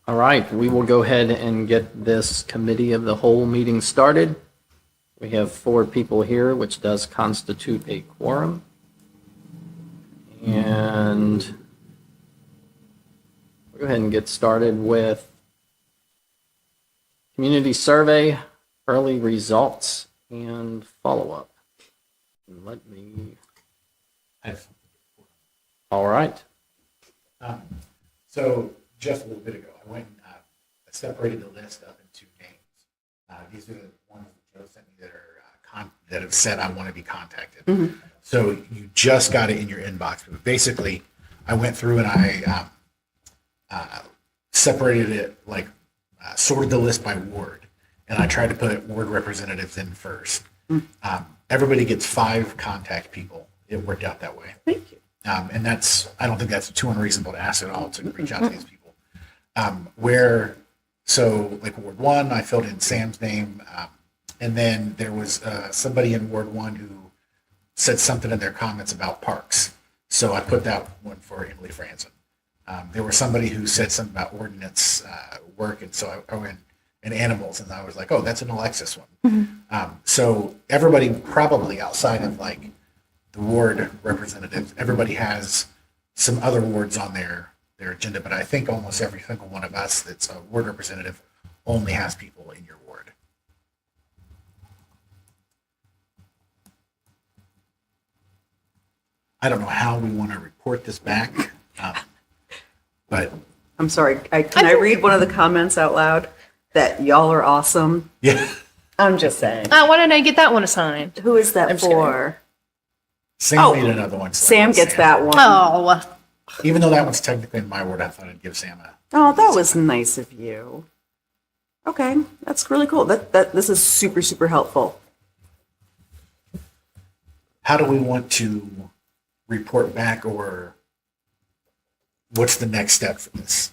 All right, we will go ahead and get this committee of the whole meeting started. We have 4 people here, which does constitute a quorum. And we'll go ahead and get started with community survey, early results, and follow-up. Let me... All right. So just a little bit ago, I went and separated the list up into names. These are the ones that Joe sent me that are that have said I want to be contacted. Mm-hmm. So you just got it in your inbox. But basically, I went through and I separated it, like sorted the list by ward, and I tried to put ward representatives in first. Mm-hmm. Everybody gets 5 contact people. It worked out that way. Thank you. And I don't think that's too unreasonable to ask at all to reach out to these people. So like Ward 1, I filled in Sam's name. And then there was somebody in Ward 1 who said something in their comments about parks. So I put that one for Emily Franzen. There was somebody who said something about ordinance work. And so I went in animals, and I was like, oh, that's an Alexis one. Mm-hmm. So everybody probably outside of like the ward representatives, everybody has some other wards on their agenda, but I think almost every single one of us that's a ward representative only has people in your ward. I don't know how we want to report this back, but I'm sorry. Can I read one of the comments out loud? That y'all are awesome. yeah, I'm just saying. Why didn't I get that one assigned? Who is that I'm for? Sam made another one. So Sam gets that one. Oh, Even though that one's technically in my ward, I thought I'd give Sam a. Oh, that was nice of you. Okay, that's really cool. This is super, super helpful. How do we want to report back, or what's the next step for this?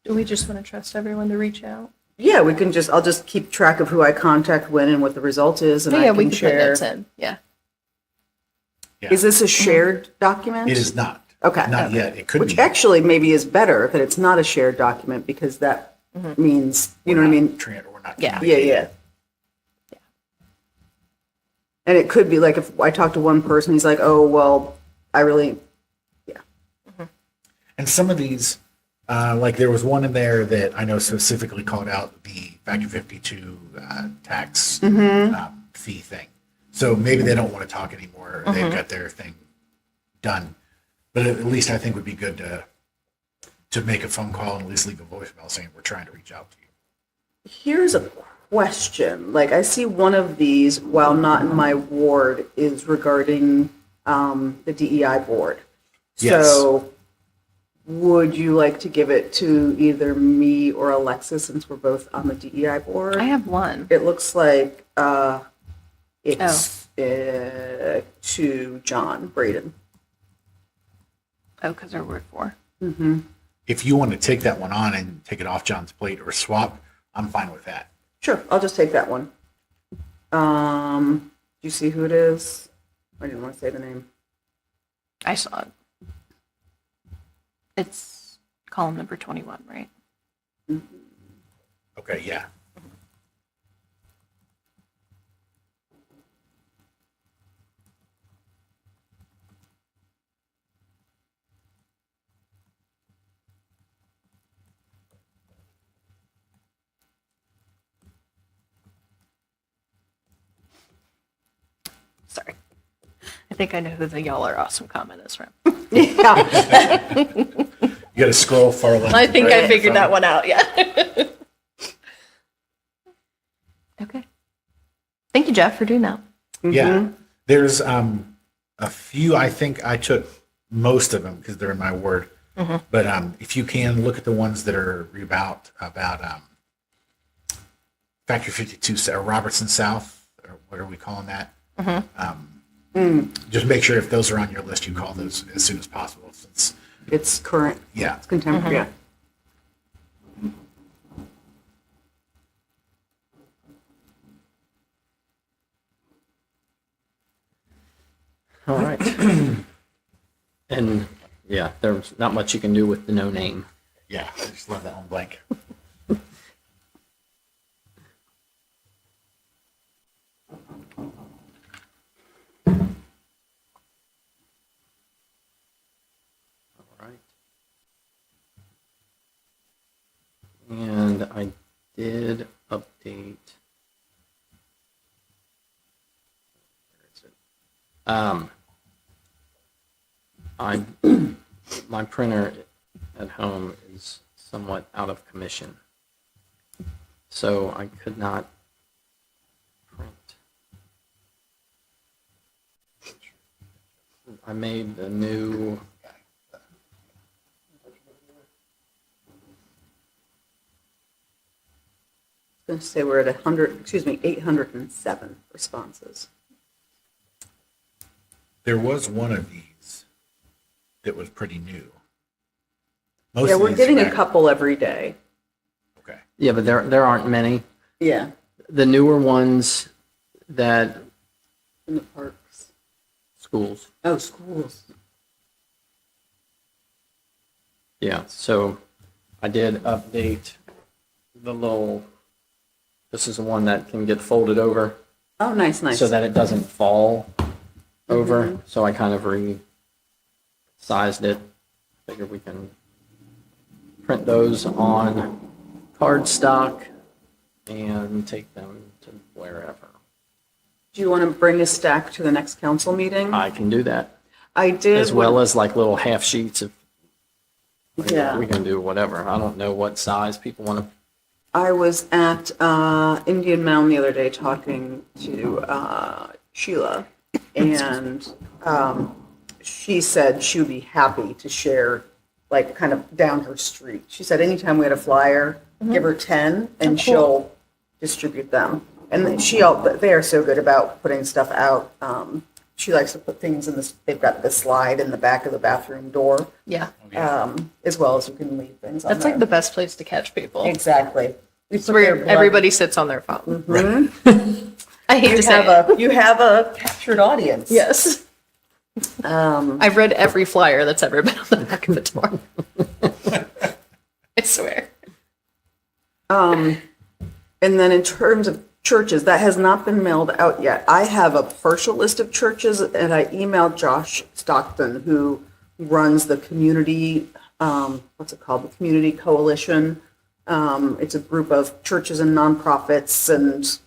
do we just want to trust everyone to reach out? Yeah, we can I'll just keep track of who I contact when and what the result is, and Oh, yeah, I we can can put share. notes in. Yeah. Yeah. Is this a shared document? It is not. Okay. Not yet. It could Which be. actually maybe is better that it's not a shared document, because that means, you know what I mean? We're not. Yeah. Yeah. And it could be like if I talk to one person, he's like, oh, well, I really, And some of these, like there was one in there that I know specifically called out the Factor 52 tax fee thing. So maybe they don't want to talk anymore. They've got their thing done. But at least I think it would be good to make a phone call and at least leave a voicemail saying we're trying to reach out to you. here's a question. Like, I see one of these, while not in my ward, is regarding the DEI board. Yes. So would you like to give it to either me or Alexis, since we're both on the DEI board? I have one. It looks like it's to John Braden. Oh, because they're Ward 4. If you want to take that one on and take it off John's plate or swap, I'm fine with that. Sure, I'll just take that one. Do you see who it is? I didn't want to say the name. I saw it. It's column number 21, right? Okay, yeah. Sorry. I think I know who the y'all are awesome comment is from. Yeah. You got to scroll far left. I think right I figured from- that one out, yeah. Okay. Thank you, Jeff, for doing that. Yeah. There's a few, I think I took most of them because they're in my word. But if you can look at the ones that are about Factory 52 or Robertson South, or what are we calling that? Just make sure if those are on your list, you call those as soon as possible. Since It's current. yeah, It's contemporary. Yeah. All right. And yeah, there's not much you can do with the no name. Yeah, I just love that one blank. All right. And I did update. Where is it? I my printer at home is somewhat out of commission, so I could not print. I made the new. I was going to say we're at 807 responses. There was one of these that was pretty new. Most Yeah, of we're these getting are a back- couple every day. Okay. Yeah, but there aren't many. Yeah, The newer ones that in the parks. schools. Oh, schools. Yeah, so I did update the little, this is the one that can get folded over Oh, nice, nice. so that it doesn't fall over. So I kind of resized it. Figure we can print those on cardstock and take them to wherever. Do you want to bring a stack to the next council meeting? I can do that, I did. as well as like little half sheets if Yeah. we can do whatever. I don't know what size people want to. I was at Indian Mound the other day talking to Sheila, and she said she would be happy to share, like, kind of down her street. She said anytime we had a flyer, give her 10, and she'll distribute them. And then they are so good about putting stuff out. She likes to put things in this. They've got the slide in the back of the bathroom door, Yeah. as well as you can leave things on That's there. like the best place to catch people. Exactly. We It's put their where blood- everybody sits on their phone. I hate to say it. you have a captured audience. Yes. I've read every flyer that's ever been on the back of the door. I swear. And then in terms of churches, that has not been mailed out yet. I have a partial list of churches, and I emailed Josh Stockton, who runs the community, what's it called? The Community Coalition. It's a group of churches and nonprofits and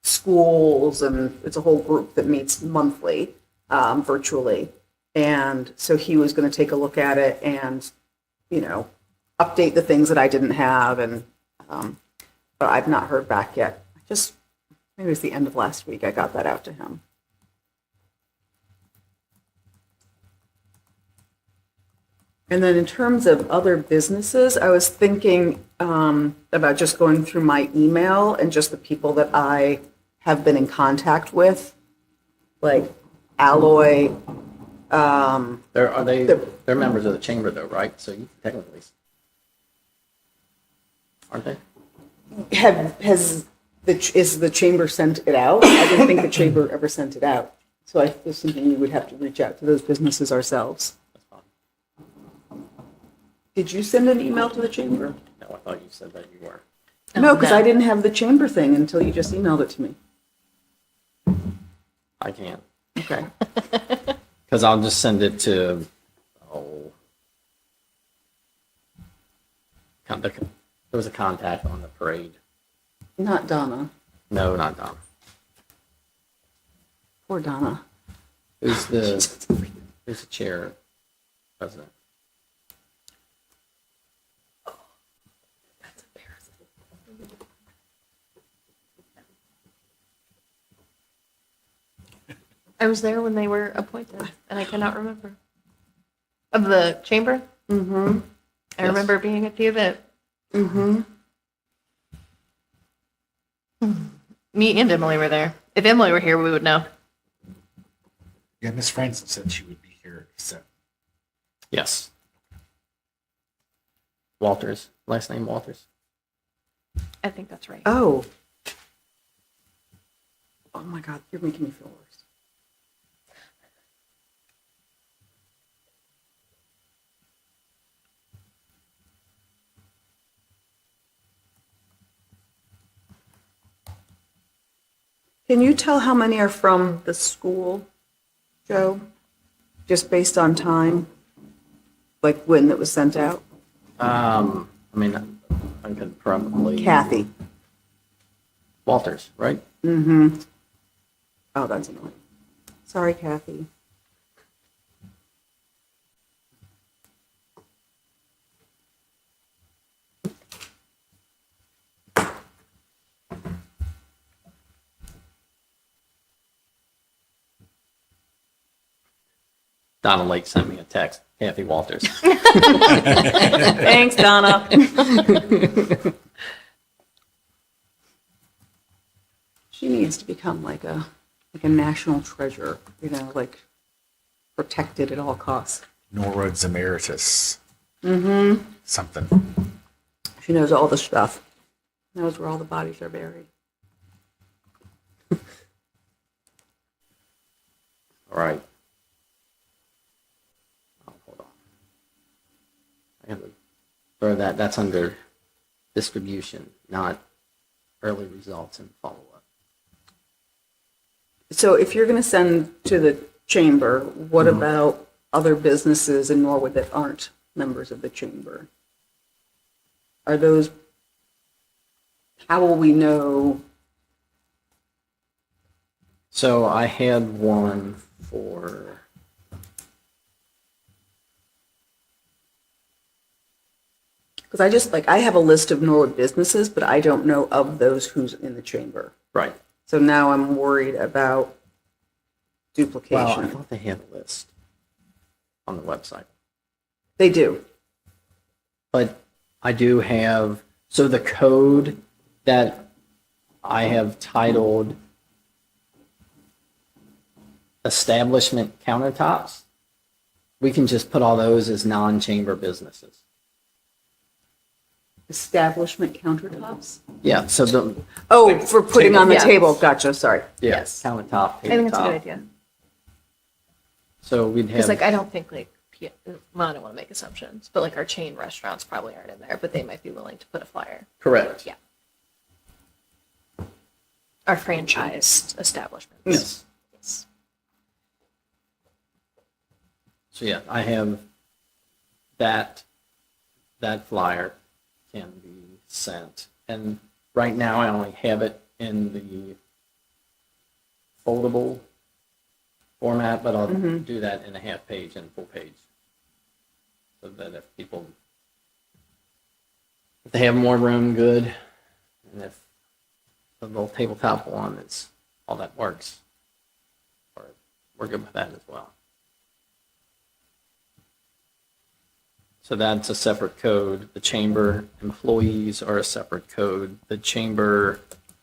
schools, and it's a whole group that meets monthly, virtually. And so he was going to take a look at it and, update the things that I didn't have, and but I've not heard back yet. Maybe it was the end of last week I got that out to him. And then in terms of other businesses, I was thinking about just going through my email and just the people that I have been in contact with, like Alloy. They're members of the chamber though, right? So you technically, aren't they? Is the chamber sent it out? I didn't think the chamber ever sent it out. So I was thinking we would have to reach out to those businesses ourselves. That's fine. Did you send an email to the chamber? No, I thought you said that you were. No, because no. I didn't have the chamber thing until you just emailed it to me. I can't. Okay. Because I'll just send it to, there was a contact on the parade. Not Donna. No, not Dom. Poor Donna. Who's the chair, president? That's embarrassing. I was there when they were appointed, and I cannot remember. Of the chamber? Mm-hmm. I remember being at the event. Mm-hmm. Me and Emily were there. If Emily were here, we would know. Yeah, Miss Francis said she would be here at 7. Yes. Walters, last name Walters. I think that's right. Oh. Oh my God, you're making me feel worse. Can you tell how many are from the school, Joe? Just based on time? Like when it was sent out? I mean, I could probably. Kathy. Walters, right? Oh, that's annoying. Sorry, Kathy. Donna Lake sent me a text, Kathy Walters. Thanks, Donna. She needs to become like a national treasure, like protected at all costs. Norwood's emeritus. Something. She knows all the stuff. Knows where all the bodies are buried. All right. Oh, hold on. I have to throw that. That's under distribution, not early results and follow-up. So if you're going to send to the chamber, what about other businesses in Norwood that aren't members of the chamber? Are those, how will we know? So I had one for, Because I have a list of Norwood businesses, but I don't know of those who's in the chamber. right. So now I'm worried about Well, I duplication. thought they had a list on the website. They do. But I do have, so the code that I have titled establishment countertops, we can just put all those as non-chamber businesses. Establishment countertops? Yeah, so the, Oh, for putting on the Yeah. table. Gotcha, sorry. yes, countertop, I think it's a good tabletop. idea. So we'd Because have, I don't think well, I don't want to make assumptions, but our chain restaurants probably aren't in there, but they might be willing to put a flyer. correct. Yeah. Our franchised establishments. Yes. Yes. So yeah, I have that flyer can be sent. And right now I only have it in the foldable format, but I'll do that in a half page and full page. So that if they have more room, good. And if the little tabletop one is all that works, we're good with that as well. So that's a separate code. The chamber employees are a separate code. The chamber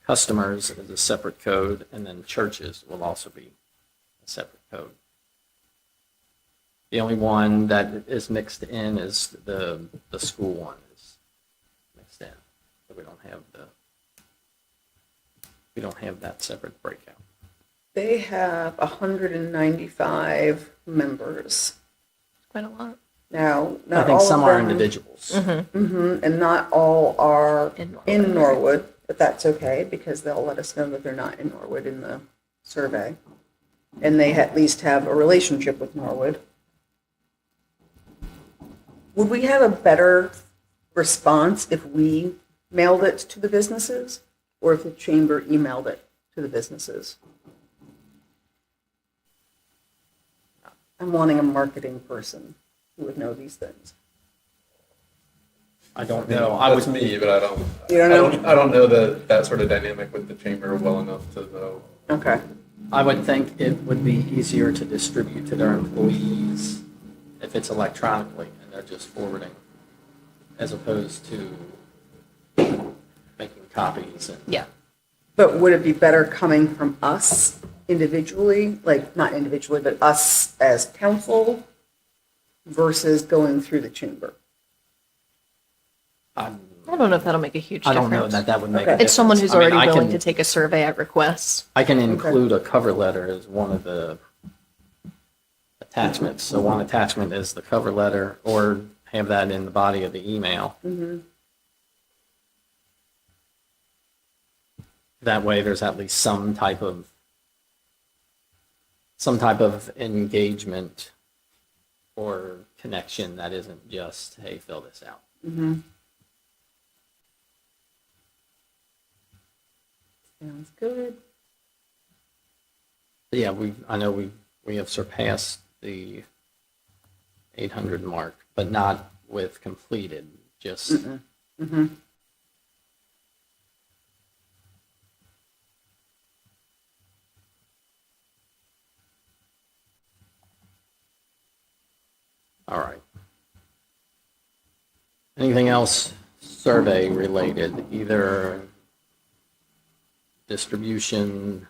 customers is a separate code, and then churches will also be a separate code. The only one that is mixed in is the school one is mixed in. So we don't have that separate breakout. They have 195 members. Quite a lot. Now, I not think all some of are them, individuals. and not all are In Norwood. in Norwood, but that's okay because they'll let us know that they're not in Norwood in the survey. And they at least have a relationship with Norwood. Would we have a better response if we mailed it to the businesses or if the chamber emailed it to the businesses? I'm wanting a marketing person who would know these things. I don't know. I That's would me, but I don't. You don't know? I don't know that sort of dynamic with the chamber well enough to know. Okay. I would think it would be easier to distribute to their employees if it's electronically and they're just forwarding, as opposed to making copies. And Yeah. But would it be better coming from us individually, like not individually, but us as council versus going through the chamber? I don't know if that'll make a huge I difference. don't know that would make a Okay. difference. It's someone who's I mean, already I willing can- to take a survey at request. I can include a cover letter as one of the attachments. So one attachment is the cover letter, or have that in the body of the email. that way there's at least some type of engagement or connection that isn't just, hey, fill this out. Sounds good. But yeah, I know we have surpassed the 800 mark, but not with completed, just all right. Anything else survey related, either distribution?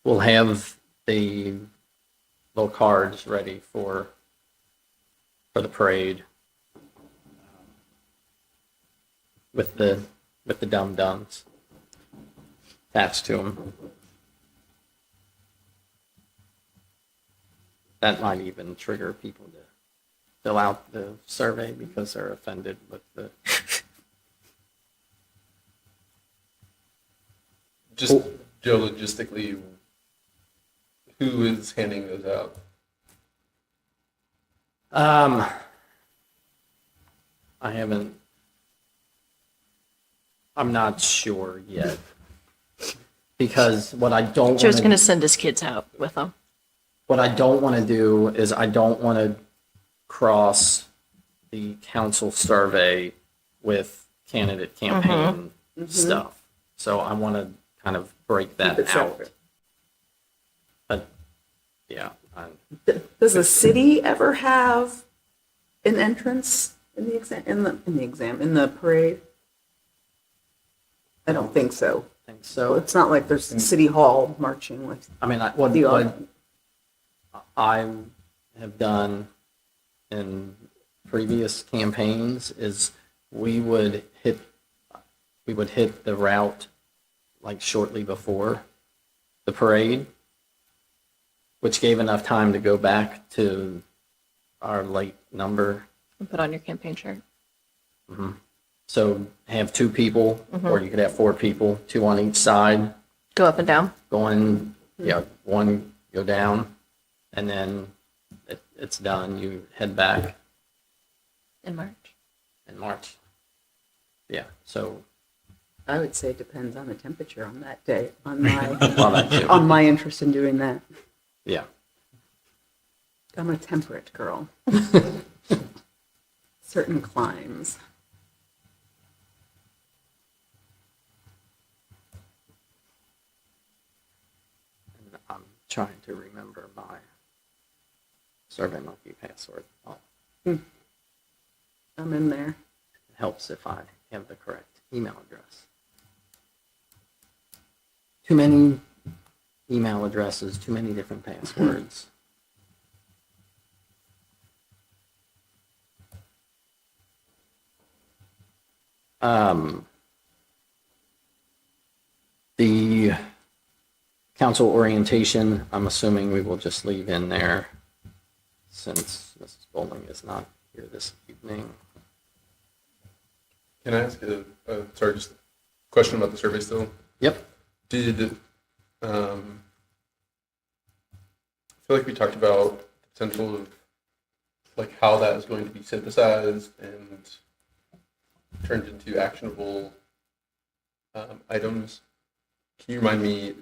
We'll have the little cards ready for the parade with the dum-dums attached to them. That might even trigger people to fill out the survey because they're offended with the. Just, Joe, logistically, who is handing those out? I'm not sure yet. Because what I don't Joe's want going to send his kids out with them. what I don't want to do is I don't want to cross the council survey with candidate campaign stuff. So I want to kind of break that Keep it out. separate. But yeah, Does the city ever have an entrance in the in the parade? I don't think so. I think So so. it's not like there's City Hall marching with I mean, the what I have done in previous campaigns is we would hit the route like shortly before the parade, which gave enough time to go back to our late number. And put on your campaign shirt. So have two people, or you could have four people, two on each side, Go up and down. going, one go down, and then it's done. You head back In March. in March. Yeah, so I would say it depends on the temperature on that day, on my, well, that too. on my interest in doing that. Yeah. I'm a temperate girl. Certain climes. And I'm trying to remember my SurveyMonkey password. Oh, I'm in there. it helps if I have the correct email address. Too many email addresses, too many different passwords. The council orientation, I'm assuming we will just leave in there since Mrs. Bowling is not here this evening. Can I ask just a question about the survey still? Yep. Did, I feel like we talked about the potential of like how that is going to be synthesized and turned into actionable items. Can you remind me,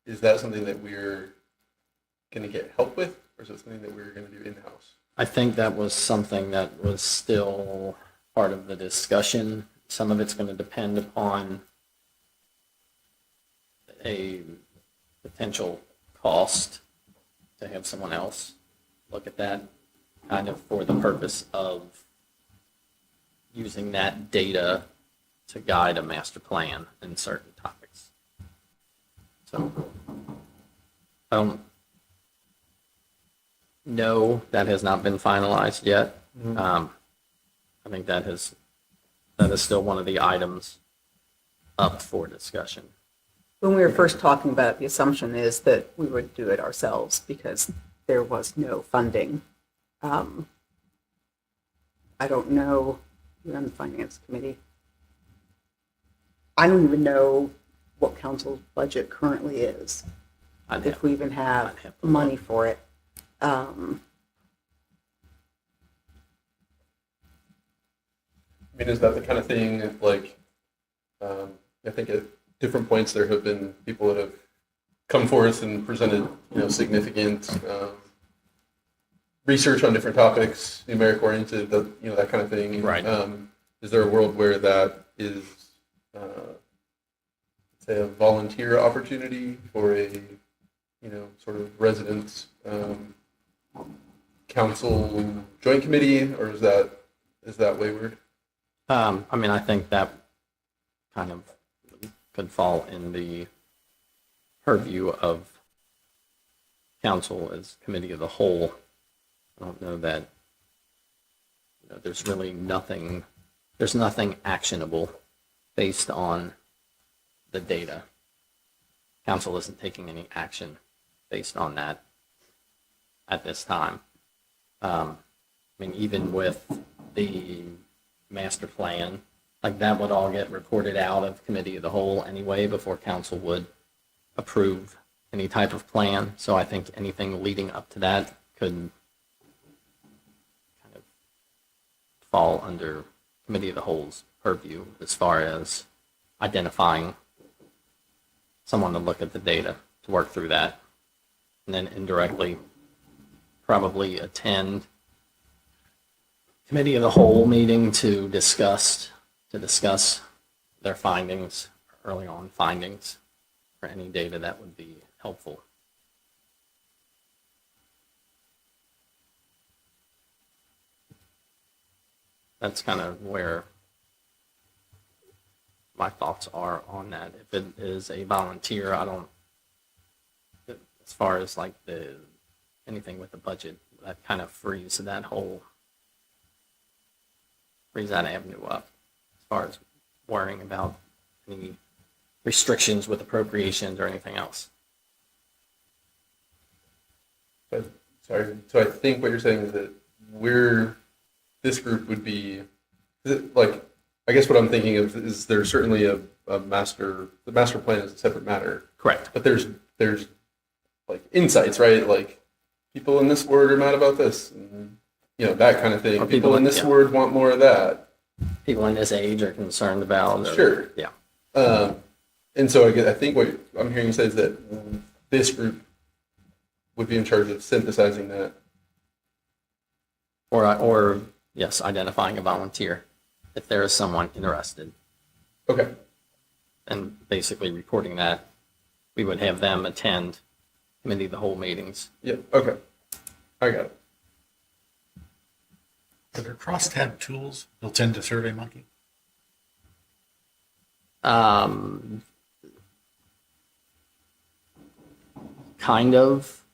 is that something that we're going to get help with, or is it something that we're going to do in-house? I think that was something that was still part of the discussion. Some of it's going to depend upon a potential cost to have someone else look at that, kind of for the purpose of using that data to guide a master plan in certain topics. So I don't know, that has not been finalized yet. I think that is still one of the items up for discussion. When we were first talking about it, the assumption is that we would do it ourselves because there was no funding. I don't know, you're on the finance committee. I don't even know what council's budget currently is, I'd if have, we even have I'd have to money look. for it. I mean, is that the kind of thing, like, I think at different points there have been people that have come forth and presented, significant research on different topics, numeric oriented, that kind of thing. Right. Is there a world where that is, say, a volunteer opportunity for a, sort of residents council joint committee, or is that wayward? I mean, I think that kind of could fall in the purview of council as committee of the whole. I don't know that, there's really nothing, there's nothing actionable based on the data. Council isn't taking any action based on that at this time. I mean, even with the master plan, like that would all get reported out of committee of the whole anyway before council would approve any type of plan. So I think anything leading up to that could kind of fall under committee of the whole's purview as far as identifying someone to look at the data to work through that, and then indirectly probably attend committee of the whole meeting to discuss their findings, early on findings, for any data that would be helpful. That's kind of where my thoughts are on that. If it is a volunteer, I don't, as far as like anything with the budget, that kind of frees that avenue up as far as worrying about any restrictions with appropriations or anything else. Sorry. So I think what you're saying is that this group would be, like, I guess what I'm thinking of is there's certainly the master plan is a separate matter. Correct. But there's like insights, right? Like people in this ward are mad about this, and, that kind of thing. Or People in this ward want more of that. People in this age are concerned about. Sure. Yeah. And so I think what I'm hearing you say is that this group would be in charge of synthesizing that. Or yes, identifying a volunteer if there is someone interested, Okay. and basically reporting that. We would have them attend committee of the whole meetings. Yeah. Okay. I got it. Are there crosstab tools built into SurveyMonkey? Kind of.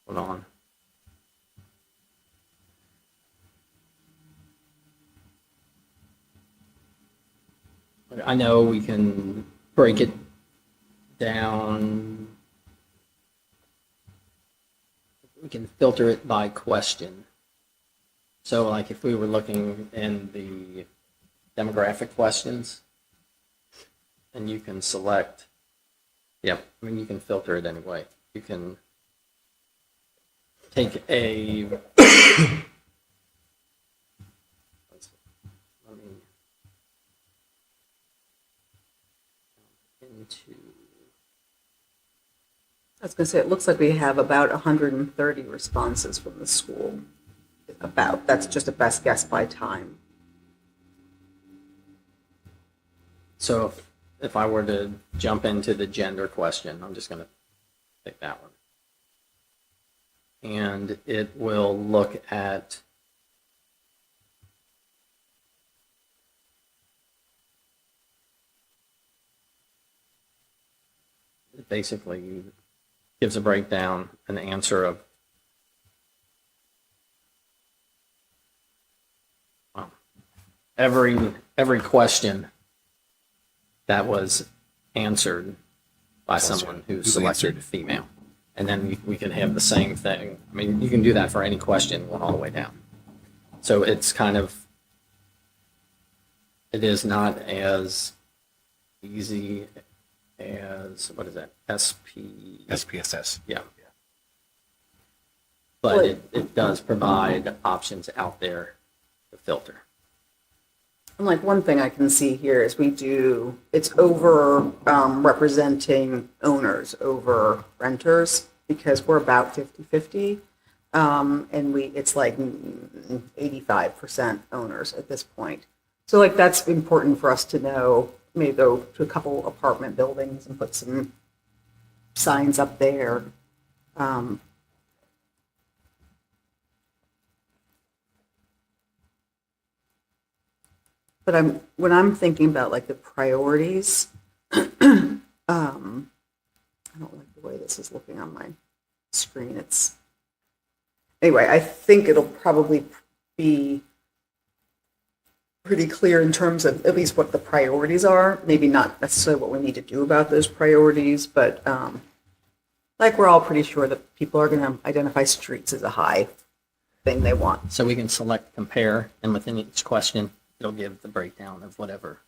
Hold on. I know we can break it down. We can filter it by question. So like if we were looking in the demographic questions, and you can select, I mean, you can filter it anyway. You can take a, let me, into, I was going to say, it looks like we have about 130 responses from the school. That's just a best guess by time. so if I were to jump into the gender question, I'm just going to pick that one. And it will look at it basically gives a breakdown, an answer of every question that was answered by someone who selected female. And then we can have the same thing. I mean, you can do that for any question going all the way down. So it's kind of, it is not as easy as, what is that, SP? SPSS. Yeah. But it does provide options out there to filter. And like one thing I can see here is it's over representing owners over renters because we're about 50-50. And it's like 85% owners at this point. So like that's important for us to know. Maybe go to a couple apartment buildings and put some signs up there. But when I'm thinking about like the priorities, I don't like the way this is looking on my screen. Anyway, I think it'll probably be pretty clear in terms of at least what the priorities are. Maybe not necessarily what we need to do about those priorities, but like we're all pretty sure that people are going to identify streets as a high thing they want. So we can select compare, and within each question, it'll give the breakdown of whatever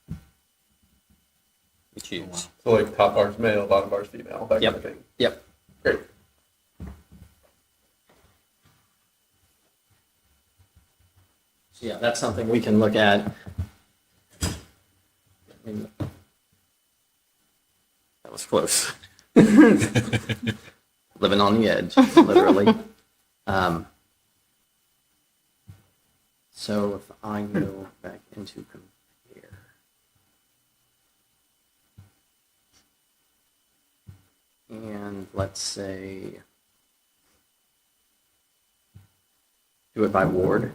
we choose. So like top bar's male, bottom bar's female, that kind of thing. Yep. Great. So yeah, that's something we can look at. I mean, that was close. Living on the edge, literally. So if I go back into compare. And let's say, do it by ward.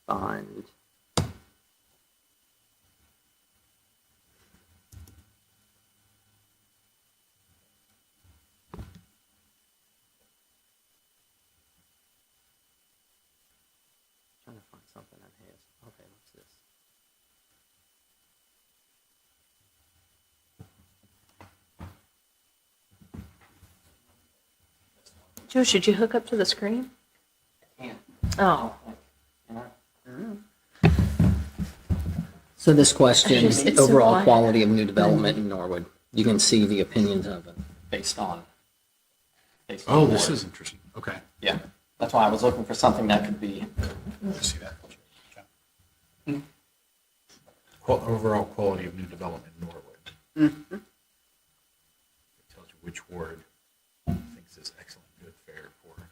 Find trying to find something that has. Okay, what's this? Joe, should you hook up to the screen? Can't. Oh, So this question, It's just- it's so overall quiet. quality of new development in Norwood. You can see the opinions of it based on. Oh, this ward. is interesting. Okay. Yeah, that's why I was looking for something that could be. Let's see that. Overall quality of new development in Norwood. It tells you which ward thinks is excellent, good, fair, poor.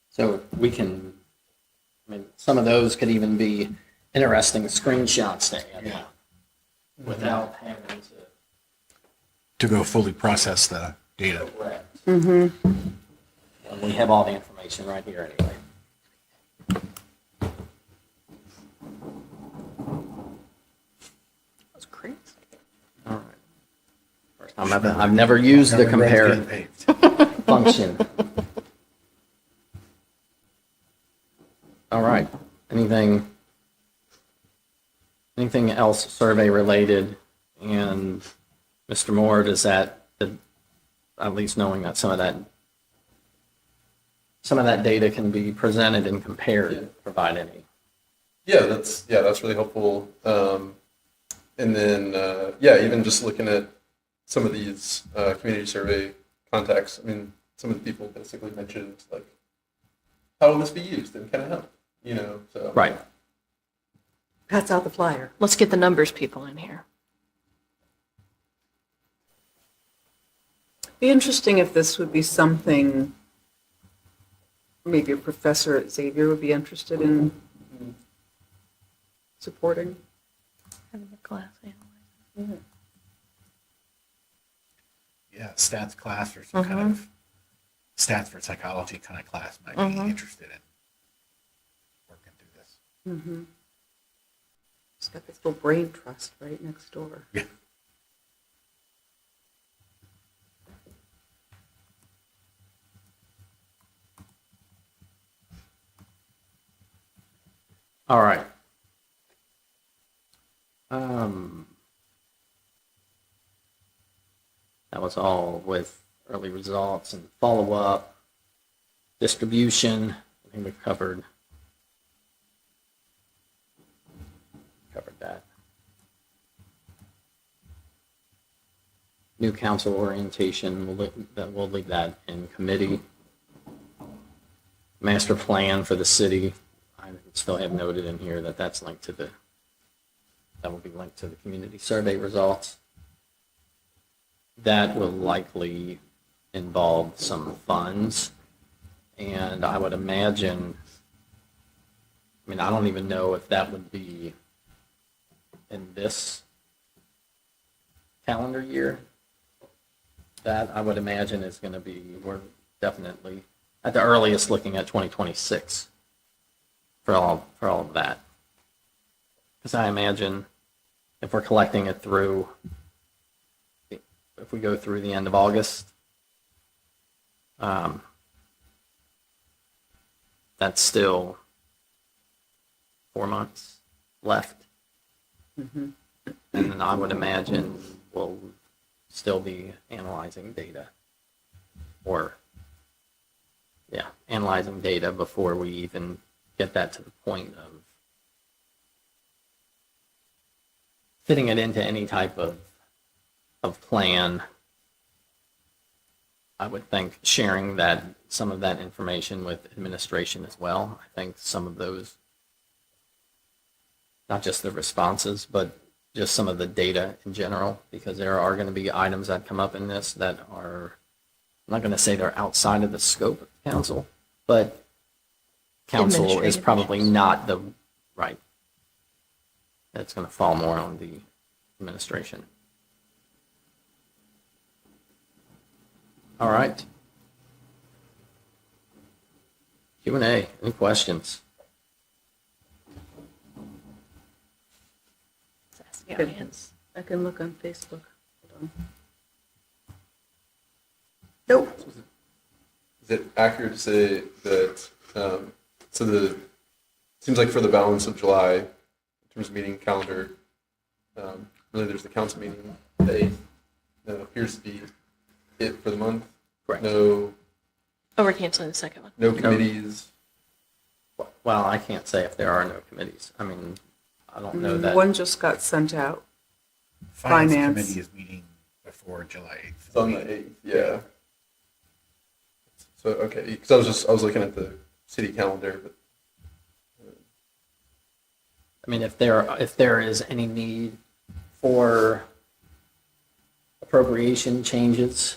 So we can, I mean, some of those could even be interesting screenshots to add. Yeah. Without having to To go fully process the data. correct. And we have all the information right here anyway. that's crazy. All right. First time I've never used the County roads compare getting paved. function. All right. Anything else survey related? And Mr. Moore, does that, at least knowing that some of that data can be presented and compared, provide any? Yeah, that's really helpful. And then even just looking at some of these community survey contacts. I mean, some of the people basically mentioned like, how will this be used and can it help? So Right. Pass out the flyer. Let's get the numbers people in here. Be interesting if this would be something maybe a professor at Xavier would be interested in supporting. Having a class analyze. Yeah, stats class or some kind of stats for psychology kind of class might be interested in working through this. It's got this little brain trust right next door. Yeah. All right. Um, that was all with early results and follow-up, distribution. I think we've covered that. New council orientation, we'll leave that in committee. Master plan for the city, I still have noted in here that that will be linked to the community survey results. That will likely involve some funds, and I would imagine, I don't even know if that would be in this calendar year. That I would imagine is going to be, we're definitely at the earliest looking at 2026 for all of that. Because I imagine if we're collecting it through, if we go through the end of August, that's still 4 months left. And then I would imagine we'll still be analyzing data, analyzing data before we even get that to the point of fitting it into any type of plan. I would think sharing some of that information with administration as well. I think some of those, not just the responses, but just some of the data in general, because there are going to be items that come up in this that are, I'm not going to say they're outside of the scope of council, but council is Administrative probably issues. not the right. That's going to fall more on the administration. All right. Q&A, any questions? Let's ask the audience. I can look on Facebook. Hold on. Nope. Is it accurate to say that, seems like for the balance of July, in terms of meeting calendar, really there's the council meeting, the 8th, that appears to be it for the month? Correct. No Oh, we're canceling the second one. committees? Well, I can't say if there are no committees. I don't know that. One just got sent out. Finance Finance. committee is meeting before July 8th. It's on the 8th, yeah. So, okay, because I was looking at the city calendar, but If there is any need for appropriation changes,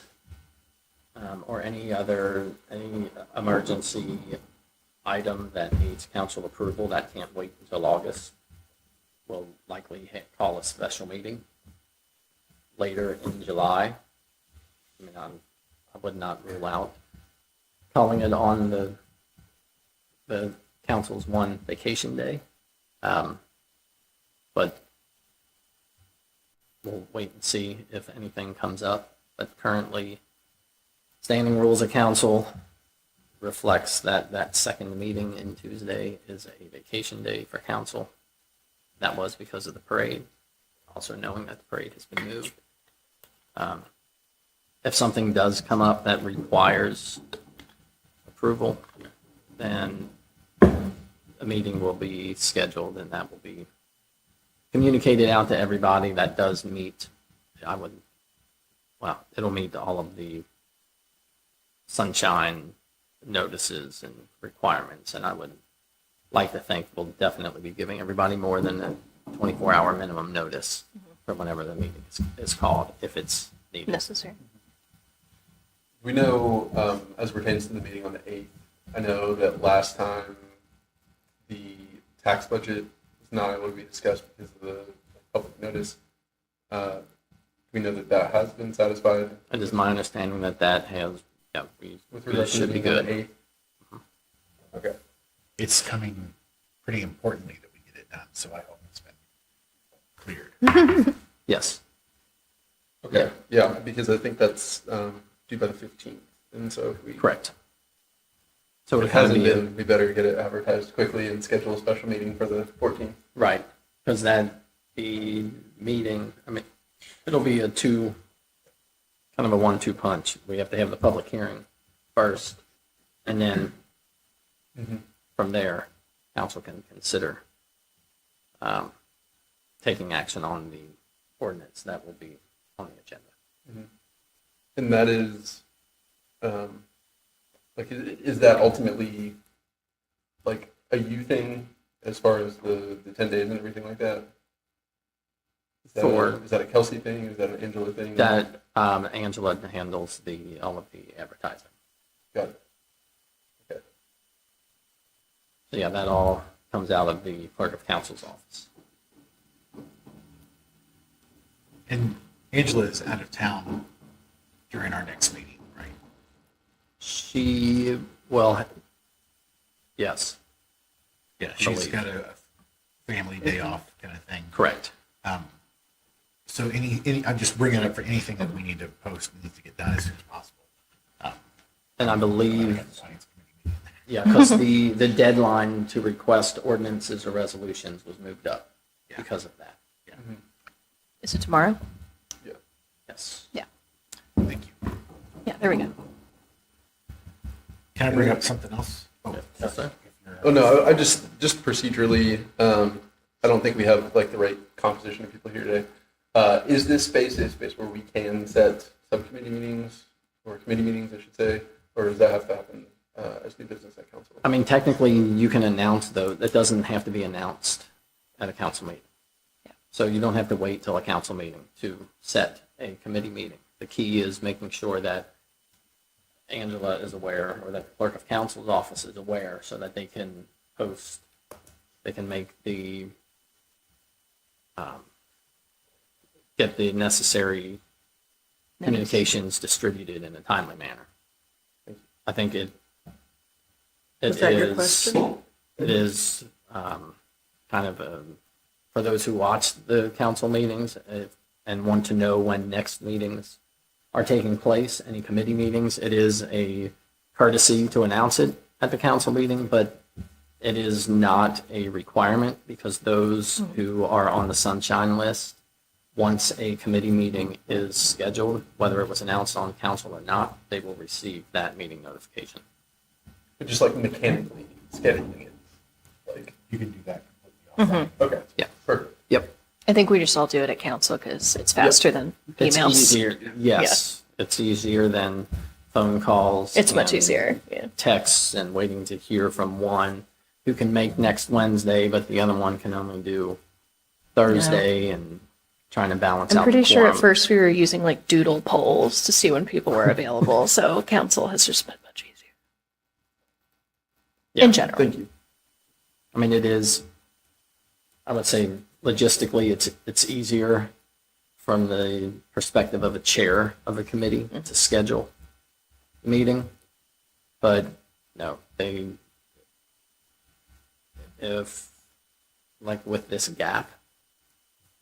or any emergency item that needs council approval, that can't wait until August, we'll likely call a special meeting later in July. I would not rule out calling it on the council's one vacation day. But we'll wait and see if anything comes up. But currently, standing rules of council reflects that second meeting in Tuesday is a vacation day for council. That was because of the parade, also knowing that the parade has been moved. If something does come up that requires approval, then a meeting will be scheduled and that will be communicated out to everybody. That does meet, it'll meet all of the sunshine notices and requirements, and I would like to think we'll definitely be giving everybody more than a 24-hour minimum notice for whenever the meeting is called, if it's needed. Necessary. we know, as pertains to the meeting on the 8th, I know that last time the tax budget was not able to be discussed because of the public notice. We know that has been satisfied. It is my understanding that has, we With regards to should the be meeting on good. the 8th? Okay. It's coming pretty importantly that we get it done, so I hope it's been cleared. Yes. Okay. Yeah, because I think that's due by the 15th. And so if we Correct. So If it it kind of hasn't be been, we better get it advertised quickly and schedule a special meeting for the 14th. right, because the meeting, I mean, it'll be kind of a 1-2 punch. We have to have the public hearing first, and then from there, council can consider taking action on the ordinance that will be on the agenda. And that is, like, is that ultimately like a you thing as far as the 10 days and everything like that? Is that a Kelsey thing? Is that an Angela thing? That Angela handles all of the advertising. Got it. Okay. So yeah, that all comes out of the clerk of council's office. And Angela is out of town during our next meeting, right? Yes, Yeah, she's believe. got a family day off kind of thing. correct. So I'm just bringing it up for anything that we need to post and needs to get done as soon as possible. And I I believe, got the finance committee meeting. yeah, because the deadline to request ordinances or resolutions was moved up Yeah. because of that. Is it tomorrow? Yeah. Yes. Yeah. Thank you. Yeah, there we go. Can I bring up something else? Oh, Yes, sir. if you're- Oh, no, I just procedurally, I don't think we have like the right composition of people here today. Is this space a space where we can set subcommittee meetings or committee meetings, I should say, or does that have to happen as new business at council? I mean, technically, you can announce though, that doesn't have to be announced at a council meeting. Yeah. So you don't have to wait till a council meeting to set a committee meeting. The key is making sure that Angela is aware, or that the clerk of council's office is aware, so that they can post, they can make get the necessary communications distributed in a timely manner. I think it Was that your is- question? It is kind of for those who watch the council meetings and want to know when next meetings are taking place, any committee meetings, it is a courtesy to announce it at the council meeting, but it is not a requirement because those who are on the sunshine list, once a committee meeting is scheduled, whether it was announced on council or not, they will receive that meeting notification. But just like mechanically scheduling it. Like, You can do that completely offline. okay. Yeah. Perfect. Yep. I think we just all do it at council because it's faster than It's emails. easier, yes. It's easier than phone calls. It's much and easier. Yeah. Texts and waiting to hear from one who can make next Wednesday, but the other one can only do Thursday and trying to balance I'm out pretty the sure at quorum. first we were using like doodle polls to see when people were available. So council has just been much easier Yeah. in general. Thank you. I mean, it is, I would say logistically, it's easier from the perspective of a chair of a committee to schedule a meeting. But no, if, like with this gap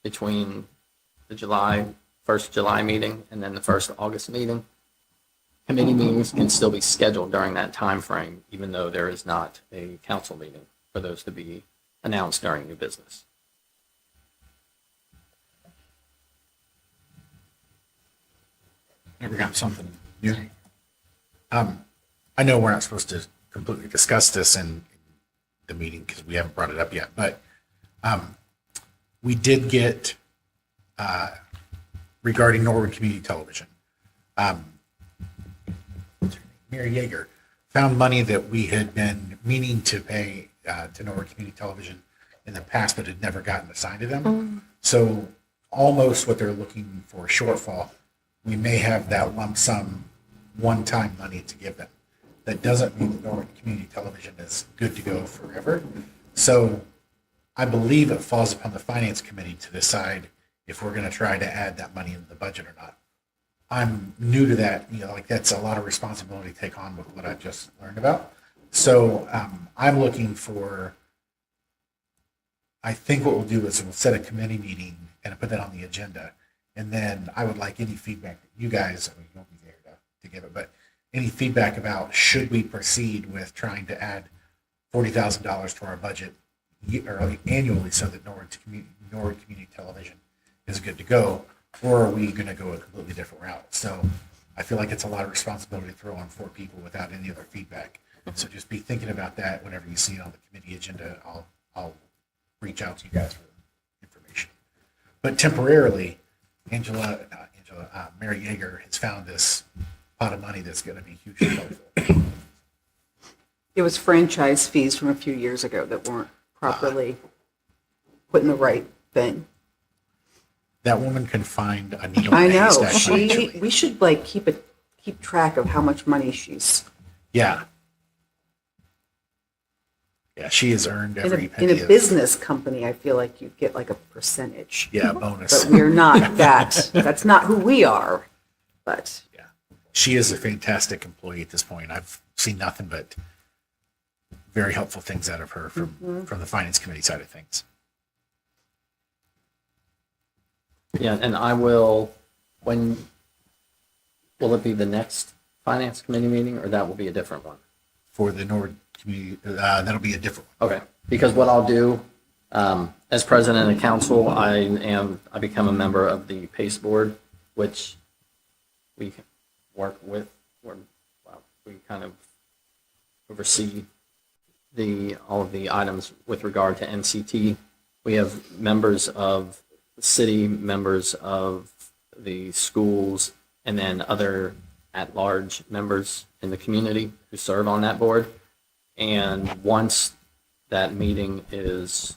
between the first July meeting and then the first August meeting, committee meetings can still be scheduled during that time frame, even though there is not a council meeting for those to be announced during new business. Never got something new. I know we're not supposed to completely discuss this in the meeting because we haven't brought it up yet, but we did get, regarding Norwood Community Television, Mary Yeager found money that we had been meaning to pay to Norwood Community Television in the past, but had never gotten assigned to them. So almost what they're looking for a shortfall, we may have that lump sum one-time money to give them. That doesn't mean that Norwood Community Television is good to go forever. So I believe it falls upon the Finance Committee to decide if we're going to try to add that money into the budget or not. I'm new to that, like that's a lot of responsibility to take on with what I've just learned about. So I'm looking for, I think what we'll do is we'll set a committee meeting and put that on the agenda. And then I would like any feedback that you guys, I mean, you won't be there to give it, but any feedback about should we proceed with trying to add $40,000 to our budget or annually so that Norwood Community Television is good to go, or are we going to go a completely different route? So I feel like it's a lot of responsibility to throw on 4 people without any other feedback. So just be thinking about that whenever you see it on the committee agenda. I'll reach out to you guys for information. But temporarily, Mary Yeager has found this pot of money that's going to be hugely helpful. It was franchise fees from a few years ago that weren't properly put in the right thing. That woman can find a needle I in a know. haystack financially. We should keep track of how much money she's Yeah. Yeah, she has earned every in penny a of, business company. I feel like you get like a percentage. yeah, bonus. But we're not that. That's not who we are. But Yeah. She is a fantastic employee at this point. I've seen nothing but very helpful things out of her from the finance committee side of things. Yeah, and I will, will it be the next finance committee meeting, or that will be a different one? For the Norwood community, that'll be a different one. Okay, because what I'll do, as president of council, I become a member of the PACE board, which we work with, we kind of oversee all of the items with regard to NCT. We have members of the city, members of the schools, and then other at-large members in the community who serve on that board. And once that meeting is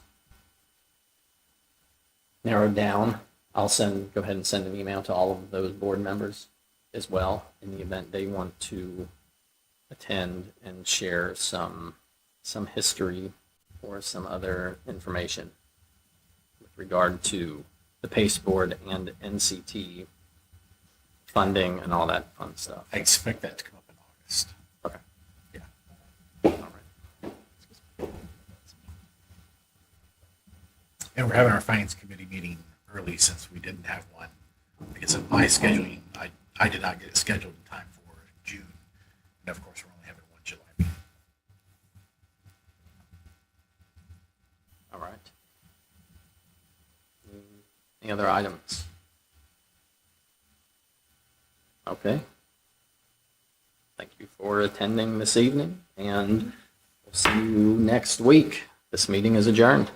narrowed down, I'll go ahead and send an email to all of those board members as well in the event they want to attend and share some history or some other information with regard to the PACE board and NCT funding and all that fun stuff. I expect that to come up in August. Okay. Yeah. All right. And we're having our finance committee meeting early since we didn't have one. Because of my scheduling, I did not get it scheduled in time for June. And of course, we're only having one July meeting. All right. Any other items? Okay. Thank you for attending this evening, and we'll see you next week. This meeting is adjourned.